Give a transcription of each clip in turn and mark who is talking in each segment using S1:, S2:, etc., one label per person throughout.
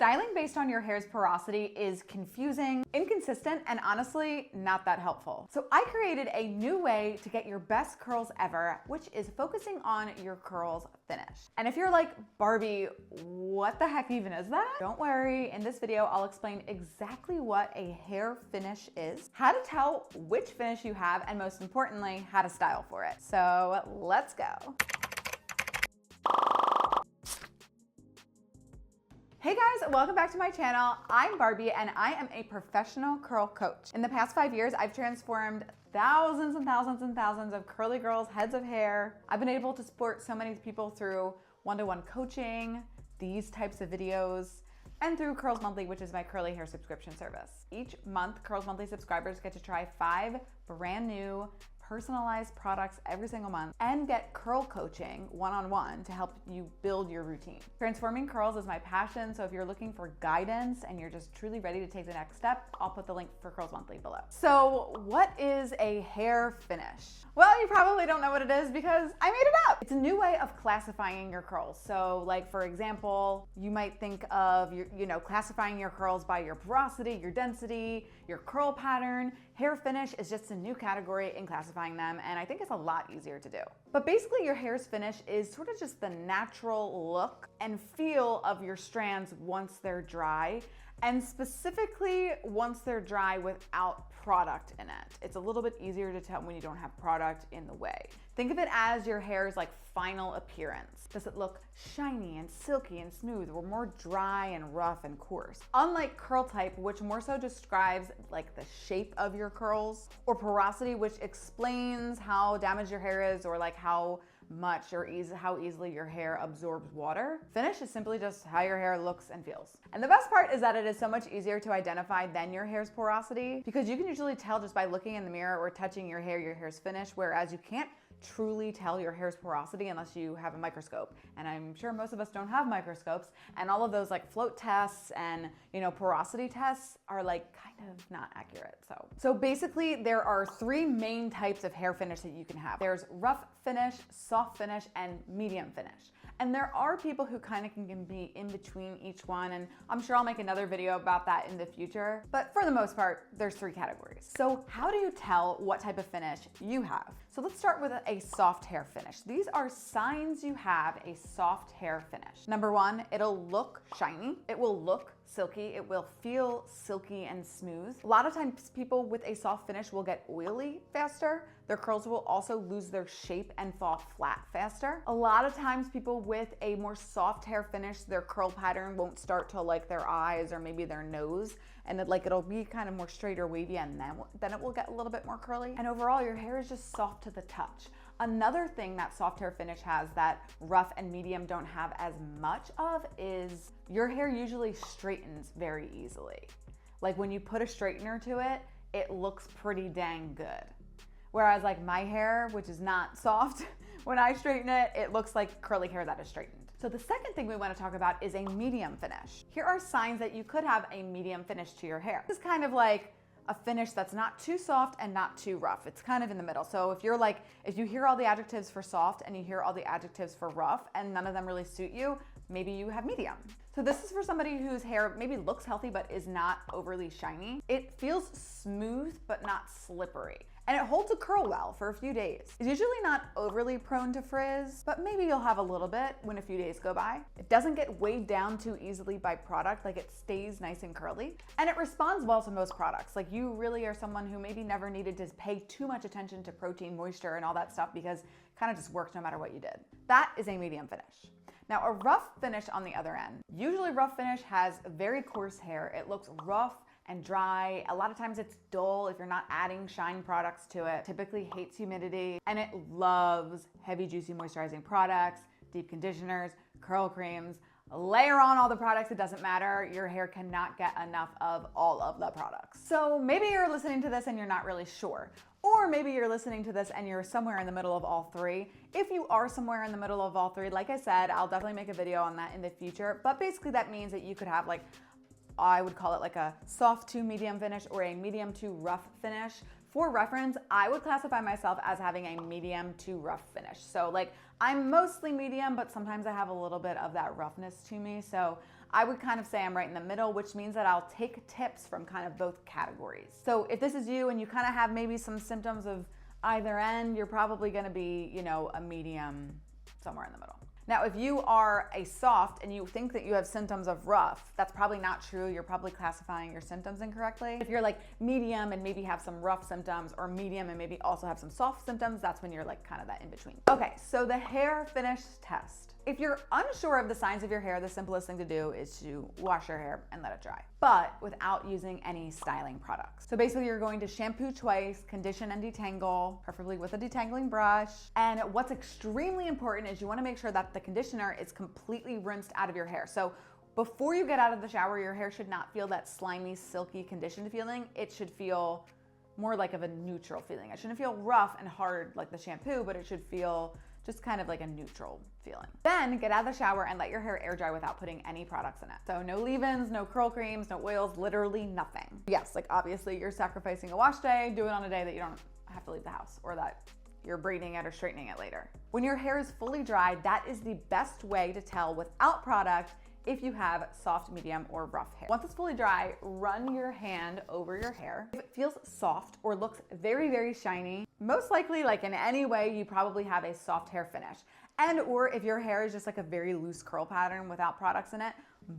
S1: Styling based on your hair's porosity is confusing, inconsistent, and honestly, not that helpful. So I created a new way to get your best curls ever, which is focusing on your curls finish. And if you're like, Barbie, what the heck even is that? Don't worry, in this video, I'll explain exactly what a hair finish is, how to tell which finish you have, and most importantly, how to style for it. So let's go. Hey guys, welcome back to my channel. I'm Barbie and I am a professional curl coach. In the past 5 years, I've transformed thousands and thousands and thousands of curly girls' heads of hair. I've been able to support so many people through one-to-one coaching, these types of videos, and through Curls Monthly, which is my curly hair subscription service. Each month, Curls Monthly subscribers get to try 5 brand new personalized products every single month and get curl coaching one-on-one to help you build your routine. Transforming curls is my passion, so if you're looking for guidance and you're just truly ready to take the next step, I'll put the link for Curls Monthly below. So what is a hair finish? Well, you probably don't know what it is because I made it up. It's a new way of classifying your curls. So like, for example, you might think of classifying your curls by your porosity, your density, your curl pattern. Hair finish is just a new category in classifying them, and I think it's a lot easier to do. But basically your hair's finish is sort of just the natural look and feel of your strands once they're dry, and specifically once they're dry without product in it. It's a little bit easier to tell when you don't have product in the way. Think of it as your hair's like final appearance. Does it look shiny and silky and smooth, or more dry and rough and coarse? Unlike curl type, which more so describes like the shape of your curls, or porosity, which explains how damaged your hair is, or like how much or how easily your hair absorbs water. Finish is simply just how your hair looks and feels. And the best part is that it is so much easier to identify than your hair's porosity, because you can usually tell just by looking in the mirror or touching your hair's finish, whereas you can't truly tell your hair's porosity unless you have a microscope. And I'm sure most of us don't have microscopes, and all of those like float tests and porosity tests are like kind of not accurate. So basically there are 3 main types of hair finish that you can have. There's rough finish, soft finish, and medium finish. And there are people who kind of can be in between each one, and I'm sure I'll make another video about that in the future. But for the most part, there's 3 categories. So how do you tell what type of finish you have? So let's start with a soft hair finish. These are signs you have a soft hair finish. Number 1, it'll look shiny. It will look silky. It will feel silky and smooth. A lot of times people with a soft finish will get oily faster. Their curls will also lose their shape and fall flat faster. A lot of times people with a more soft hair finish, their curl pattern won't start till like their eyes or maybe their nose, and it'll be kind of more straight or wavy, and then it will get a little bit more curly. And overall, your hair is just soft to the touch. Another thing that soft hair finish has that rough and medium don't have as much of is your hair usually straightens very easily. Like when you put a straightener to it, it looks pretty dang good. Whereas like my hair, which is not soft, when I straighten it, it looks like curly hair that is straightened. So the second thing we want to talk about is a medium finish. Here are signs that you could have a medium finish to your hair. This is kind of like a finish that's not too soft and not too rough. It's kind of in the middle. So if you hear all the adjectives for soft and you hear all the adjectives for rough and none of them really suit you, maybe you have medium. So this is for somebody whose hair maybe looks healthy but is not overly shiny. It feels smooth but not slippery. And it holds a curl well for a few days. It's usually not overly prone to frizz, but maybe you'll have a little bit when a few days go by. It doesn't get weighed down too easily by product, like it stays nice and curly. And it responds well to most products. Like you really are someone who maybe never needed to pay too much attention to protein, moisture, and all that stuff because it kind of just worked no matter what you did. That is a medium finish. Now a rough finish on the other end. Usually rough finish has very coarse hair. It looks rough and dry. A lot of times it's dull if you're not adding shine products to it. Typically hates humidity, and it loves heavy, juicy moisturizing products, deep conditioners, curl creams. Layer on all the products, it doesn't matter. Your hair cannot get enough of all of the products. So maybe you're listening to this and you're not really sure. Or maybe you're listening to this and you're somewhere in the middle of all 3. If you are somewhere in the middle of all 3, like I said, I'll definitely make a video on that in the future. But basically that means that you could have I would call it like a soft to medium finish or a medium to rough finish. For reference, I would classify myself as having a medium to rough finish. So I'm mostly medium, but sometimes I have a little bit of that roughness to me. So I would kind of say I'm right in the middle, which means that I'll take tips from kind of both categories. So if this is you and you kind of have maybe some symptoms of either end, you're probably gonna be, you know, a medium, somewhere in the middle. Now, if you are a soft and you think that you have symptoms of rough, that's probably not true. You're probably classifying your symptoms incorrectly. If you're like medium and maybe have some rough symptoms, or medium and maybe also have some soft symptoms, that's when you're like kind of that in between. Okay, so the hair finish test. If you're unsure of the signs of your hair, the simplest thing to do is to wash your hair and let it dry, but without using any styling products. So basically you're going to shampoo twice, condition and detangle, preferably with a detangling brush. And what's extremely important is you wanna make sure that the conditioner is completely rinsed out of your hair. So before you get out of the shower, your hair should not feel that slimy, silky, conditioned feeling. It should feel more like of a neutral feeling. It shouldn't feel rough and hard like the shampoo, but it should feel just kind of like a neutral feeling. Then get out of the shower and let your hair air dry without putting any products in it. So no leave-ins, no curl creams, no oils, literally nothing. Yes, like obviously you're sacrificing a wash day, do it on a day that you don't have to leave the house or that you're braiding it or straightening it later. When your hair is fully dry, that is the best way to tell without product if you have soft, medium, or rough hair. Once it's fully dry, run your hand over your hair. If it feels soft or looks very, very shiny, most likely, like in any way, you probably have a soft hair finish. And or if your hair is just like a very loose curl pattern without products in it,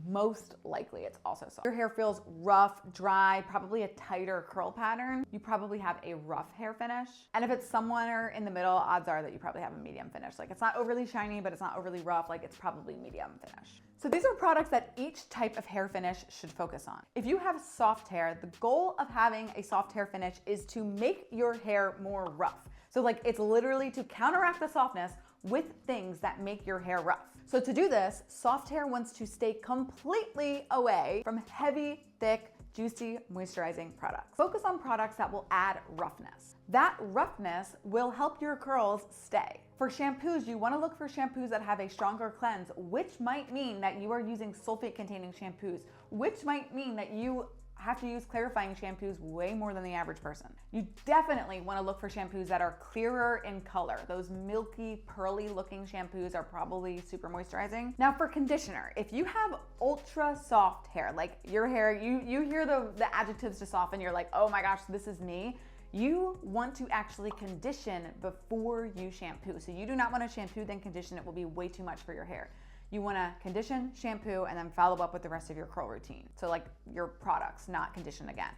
S1: most likely it's also soft. If your hair feels rough, dry, probably a tighter curl pattern, you probably have a rough hair finish. And if it's somewhere in the middle, odds are that you probably have a medium finish. Like it's not overly shiny, but it's not overly rough, like it's probably medium finish. So these are products that each type of hair finish should focus on. If you have soft hair, the goal of having a soft hair finish is to make your hair more rough. So like it's literally to counteract the softness with things that make your hair rough. So to do this, soft hair wants to stay completely away from heavy, thick, juicy, moisturizing products. Focus on products that will add roughness. That roughness will help your curls stay. For shampoos, you wanna look for shampoos that have a stronger cleanse, which might mean that you are using sulfate-containing shampoos, which might mean that you have to use clarifying shampoos way more than the average person. You definitely want to look for shampoos that are clearer in color. Those milky, pearly looking shampoos are probably super moisturizing. Now for conditioner, if you have ultra soft hair, like your hair, you hear the adjectives to soft and you're like, oh my gosh, this is me. You want to actually condition before you shampoo. So you do not want to shampoo, then condition. It will be way too much for your hair. You want to condition, shampoo, and then follow up with the rest of your curl routine. So like your products, not condition again.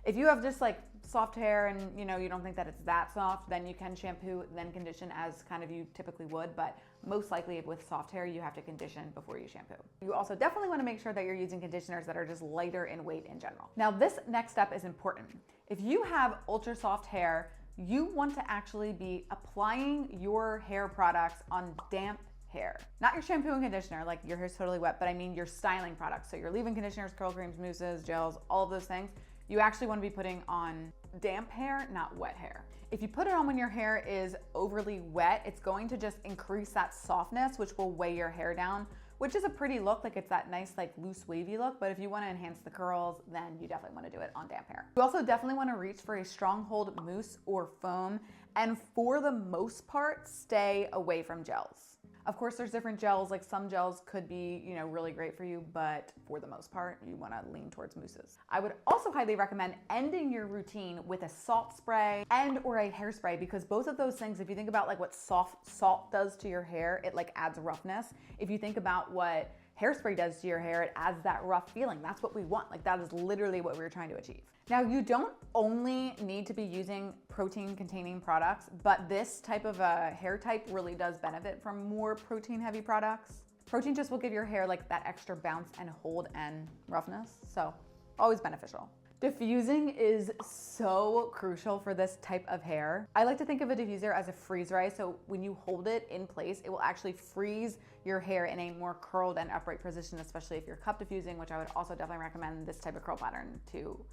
S1: If you have just like soft hair and you don't think that it's that soft, then you can shampoo, then condition as kind of you typically would, but most likely with soft hair, you have to condition before you shampoo. You also definitely want to make sure that you're using conditioners that are just lighter in weight in general. Now this next step is important. If you have ultra soft hair, you want to actually be applying your hair products on damp hair. Not your shampoo and conditioner, like your hair's totally wet, but I mean your styling products. So your leave-in conditioners, curl creams, mousses, gels, all of those things, you actually want to be putting on damp hair, not wet hair. If you put it on when your hair is overly wet, it's going to just increase that softness, which will weigh your hair down, which is a pretty look, like it's that nice, like loose wavy look, but if you want to enhance the curls, then you definitely want to do it on damp hair. You also definitely want to reach for a stronghold mousse or foam, and for the most part, stay away from gels. Of course, there's different gels, like some gels could be, really great for you, but for the most part, you wanna lean towards mousses. I would also highly recommend ending your routine with a salt spray and or a hairspray, because both of those things, if you think about like what soft salt does to your hair, it like adds roughness. If you think about what hairspray does to your hair, it adds that rough feeling. That's what we want. Like that is literally what we're trying to achieve. Now you don't only need to be using protein containing products, but this type of a hair type really does benefit from more protein heavy products. Protein just will give your hair like that extra bounce and hold and roughness. So always beneficial. Diffusing is so crucial for this type of hair. I like to think of a diffuser as a freeze dry. So when you hold it in place, it will actually freeze your hair in a more curled and upright position, especially if you're cup diffusing, which I would also definitely recommend this type of curl pattern to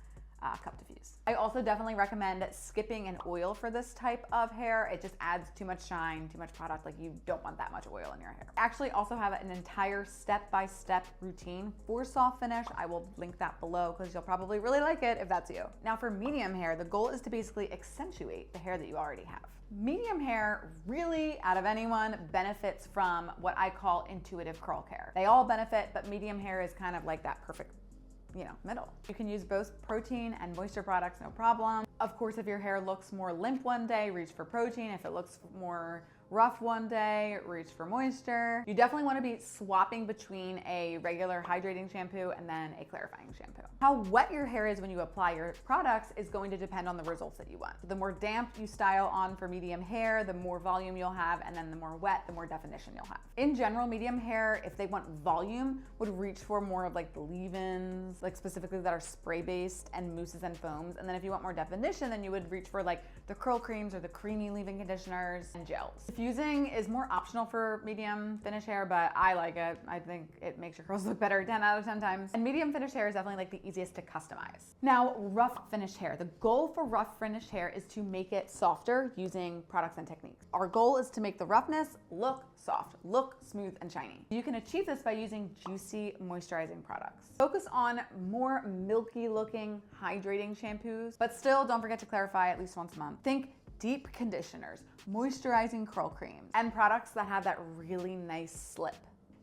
S1: cup diffuse. I also definitely recommend skipping an oil for this type of hair. It just adds too much shine, too much product. Like, you don't want that much oil in your hair. I actually also have an entire step-by-step routine for soft finish. I will link that below because you'll probably really like it if that's you. Now for medium hair, the goal is to basically accentuate the hair that you already have. Medium hair really, out of anyone, benefits from what I call intuitive curl care. They all benefit, but medium hair is kind of like that perfect, middle. You can use both protein and moisture products, no problem. Of course, if your hair looks more limp one day, reach for protein. If it looks more rough one day, reach for moisture. You definitely want to be swapping between a regular hydrating shampoo and then a clarifying shampoo. How wet your hair is when you apply your products is going to depend on the results that you want. The more damp you style on for medium hair, the more volume you'll have, and then the more wet, the more definition you'll have. In general, medium hair, if they want volume, would reach for more of like the leave-ins, like specifically that are spray-based, and mousses and foams. And then if you want more definition, then you would reach for like the curl creams or the creamy leave-in conditioners and gels. Diffusing is more optional for medium finish hair, but I like it. I think it makes your curls look better 10 out of 10 times. And medium finish hair is definitely like the easiest to customize. Now, rough finish hair. The goal for rough finish hair is to make it softer using products and techniques. Our goal is to make the roughness look soft, look smooth and shiny. You can achieve this by using juicy moisturizing products. Focus on more milky looking, hydrating shampoos, but still don't forget to clarify at least once a month. Think deep conditioners, moisturizing curl creams, and products that have that really nice slip.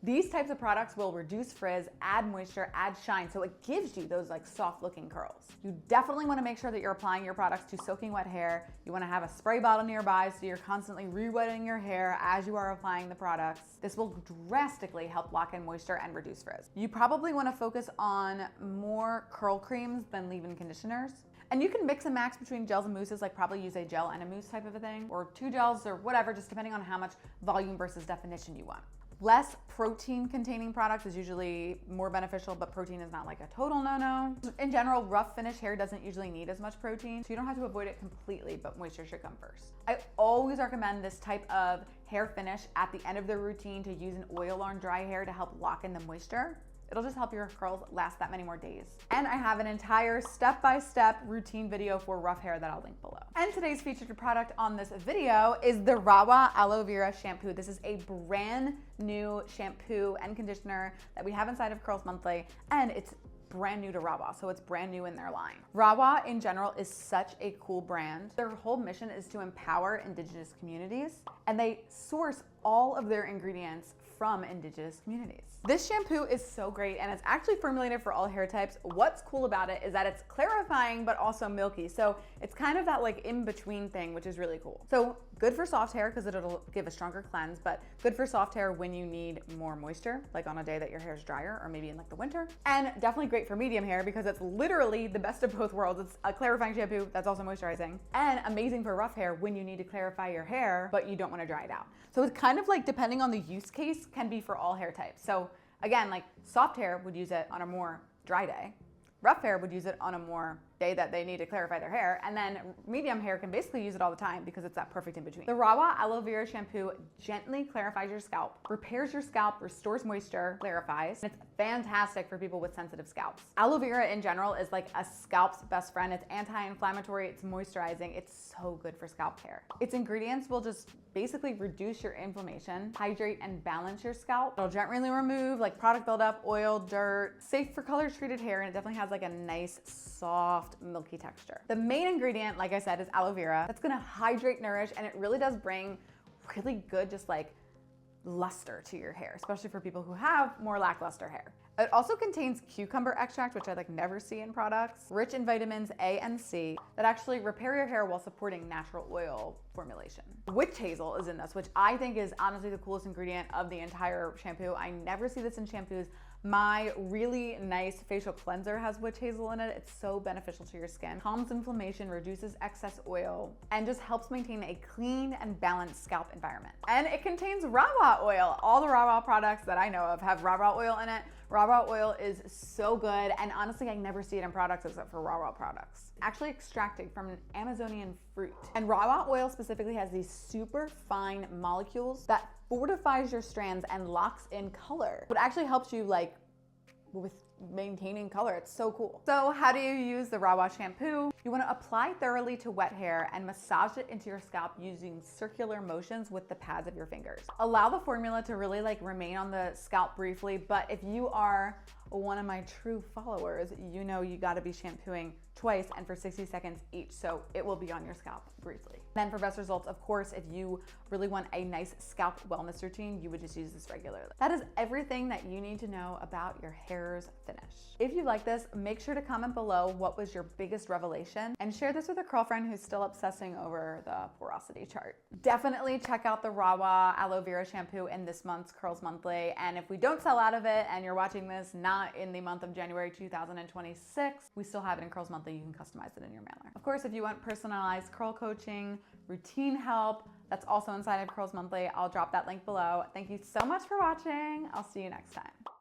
S1: These types of products will reduce frizz, add moisture, add shine, so it gives you those like soft looking curls. You definitely want to make sure that you're applying your products to soaking wet hair. You want to have a spray bottle nearby so you're constantly re-wetting your hair as you are applying the products. This will drastically help lock in moisture and reduce frizz. You probably want to focus on more curl creams than leave-in conditioners. And you can mix and match between gels and mousses, like probably use a gel and a mousse type of a thing, or 2 gels or whatever, just depending on how much volume versus definition you want. Less protein containing products is usually more beneficial, but protein is not like a total no-no. In general, rough finish hair doesn't usually need as much protein, so you don't have to avoid it completely, but moisture should come first. I always recommend this type of hair finish at the end of the routine to use an oil on dry hair to help lock in the moisture. It'll just help your curls last that many more days. And I have an entire step-by-step routine video for rough hair that I'll link below. And today's featured product on this video is the Rahua Aloe Vera shampoo. This is a brand new shampoo and conditioner that we have inside of Curls Monthly, and it's brand new to Rahua, so it's brand new in their line. Rahua in general is such a cool brand. Their whole mission is to empower Indigenous communities, and they source all of their ingredients from Indigenous communities. This shampoo is so great, and it's actually formulated for all hair types. What's cool about it is that it's clarifying but also milky, so it's kind of that like in-between thing, which is really cool. So good for soft hair because it'll give a stronger cleanse, but good for soft hair when you need more moisture, like on a day that your hair is drier or maybe in like the winter. And definitely great for medium hair because it's literally the best of both worlds. It's a clarifying shampoo that's also moisturizing, and amazing for rough hair when you need to clarify your hair but you don't want to dry it out. So it's kind of like, depending on the use case, can be for all hair types. So again, like soft hair would use it on a more dry day. Rough hair would use it on a more day that they need to clarify their hair, and then medium hair can basically use it all the time because it's that perfect in between. The Rahua Aloe Vera shampoo gently clarifies your scalp, repairs your scalp, restores moisture, clarifies, and it's fantastic for people with sensitive scalps. Aloe vera in general is like a scalp's best friend. It's anti-inflammatory, it's moisturizing, it's so good for scalp care. Its ingredients will just basically reduce your inflammation, hydrate and balance your scalp. It'll gently remove like product buildup, oil, dirt, safe for color treated hair, and it definitely has like a nice, soft, milky texture. The main ingredient, like I said, is aloe vera. That's gonna hydrate, nourish, and it really does bring really good just like luster to your hair, especially for people who have more lackluster hair. It also contains cucumber extract, which I like never see in products, rich in vitamins A and C that actually repair your hair while supporting natural oil formulation. Witch hazel is in this, which I think is honestly the coolest ingredient of the entire shampoo. I never see this in shampoos. My really nice facial cleanser has witch hazel in it. It's so beneficial to your skin. Calms inflammation, reduces excess oil, and just helps maintain a clean and balanced scalp environment. And it contains Rahua oil. All the Rahua products that I know of have Rahua oil in it. Rahua oil is so good, and honestly, I never see it in products except for Rahua products. Actually extracted from an Amazonian fruit. And Rahua oil specifically has these super fine molecules that fortifies your strands and locks in color. What actually helps you like with maintaining color. It's so cool. So how do you use the Rahua shampoo? You want to apply thoroughly to wet hair and massage it into your scalp using circular motions with the pads of your fingers. Allow the formula to really like remain on the scalp briefly, but if you are one of my true followers, you know you got to be shampooing twice and for 60 seconds each, so it will be on your scalp briefly. Then for best results, of course, if you really want a nice scalp wellness routine, you would just use this regularly. That is everything that you need to know about your hair's finish. If you like this, make sure to comment below what was your biggest revelation and share this with a girlfriend who's still obsessing over the porosity chart. Definitely check out the Rahua Aloe Vera shampoo in this month's Curls Monthly, and if we don't sell out of it and you're watching this not in the month of January 2026, we still have it in Curls Monthly. You can customize it in your mailer. Of course, if you want personalized curl coaching, routine help, that's also inside of Curls Monthly. I'll drop that link below. Thank you so much for watching. I'll see you next time.